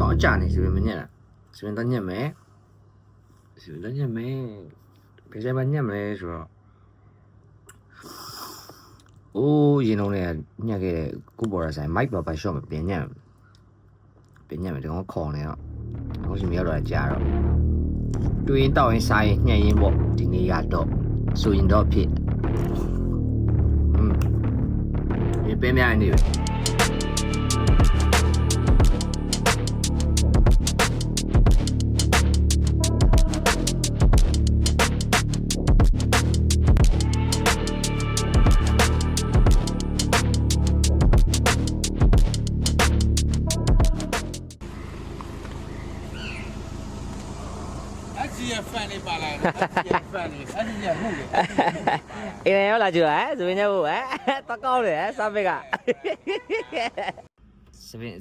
ဆောင်းကြနေဆိုရင်မညက်လားဆိုရင်တော့ညက်မယ်ဆိုရင်တော့ညက်မယ်ဘယ်ချိန်မှညက်မလဲဆိုတော့အိုးရင်လုံးနဲ့ညက်ခဲ့တဲ့ကုဘော်ရဆိုင်မိုက်ပါပါရှော့မပြင်ညက်မယ်ဒီကောင်ခေါ်နေတော့ဟိုစီမရောက်တော့ကြာတော့တွေ့ရင်တောက်ရင်စားရင်ညှက်ရင်ပေါ့ဒီနေ့ရတော့ဆိုရင်တော့ဖြစ်ဒီပဲများနေပဲfan လေးပါလာတယ် fan လေးအဲ့ဒီကမှုလေအေးရောလာကြဟဲ့စပင်းညဟိုဟဲ့တကောင်းတယ်ဟဲ့စာပစ်က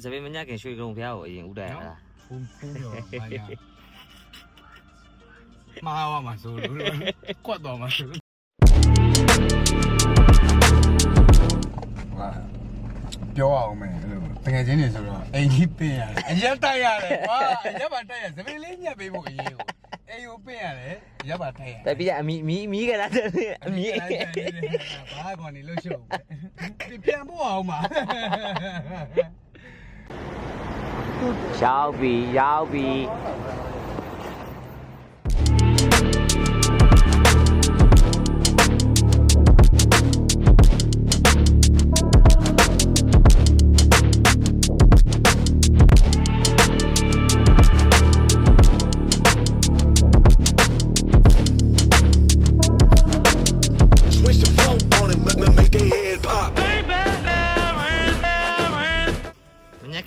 စပင်းမညခင်ရွှေကုန်းဖျားကိုအရင်ဥတိုင်ရလားဖုန်းတော့ပါရမာဝါမှာဆိုလို့ကွက်တော်မှာဆိုပြောအောင်မယ်အဲ့လိုတကယ်ချင်းနေဆိုတော့အိမ်ကြီးပင်းရတယ်အရက်တိုက်ရတယ်ကွာအရက်ပါတိုက်ရစပင်းလေးညက်ပေးဖို့အရေးကိုအေးကိုပင်းရတယ်ရပ်ပါထိုင်ရတယ်แต่พี่အမီးကလာတယ်အမီးဘာကောနေလို့ရှုပ်ဒီပြန်ဖို့အောင်ပါရောက်ပြီ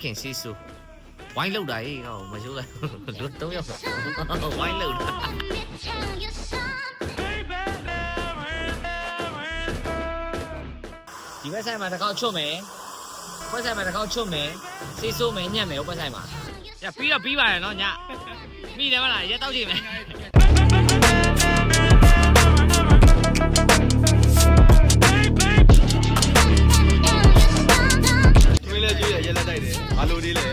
ခင်စီဆူဝိုင်းလောက်တာဟေးဟောမရှိုးလိုက်တော့ရောက်ဝိုင်းလောက်တာဒီဘက်ဆိုင်မှာတစ်ခေါက်ချွတ်မယ်ဘက်ဆိုင်မှာတစ်ခေါက်ချွတ်မယ်စီဆူမယ်ညက်မယ်ဘက်ဆိုင်မှာညပြီးတော့ပြီးပါတယ်နော်ညမိတယ်မလားရက်တောက်ကြည့်မယ်ရက်လက်တိုက်တယ်ဘာလို့ဒီလဲ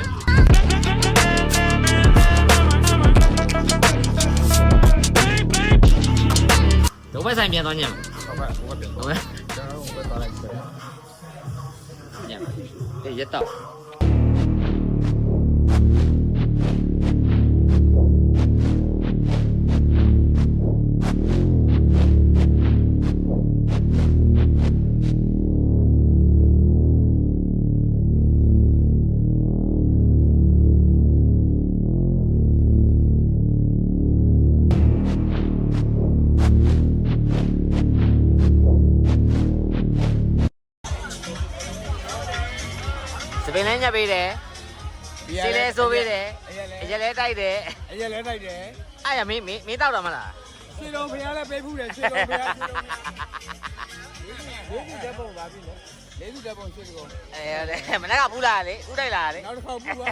ဒုဘက်ဆိုင်ပြန်သွားညံ့ဟုတ်ကဲ့ကျွန်တော်ဘက်သွားလိုက်တယ်ညံ့အေးရက်တော့ပင်လည်းညက်ပေးတယ်စီလဲဆိုပေးတယ်အရက်လဲတိုက်တယ်အဲ့ရမင်းတောက်တော့မလားရွှေတော်ဖျားလည်းပေးဘူးတယ်ရွှေတော်ဖျားလေးစုတက်ပုံပါပြီနော်လေးစုတက်ပုံရွှေတော်မနေ့ကဘူးလာလေဥတိုက်လာလေနောက်တစ်ခေါက်ဘူးပါ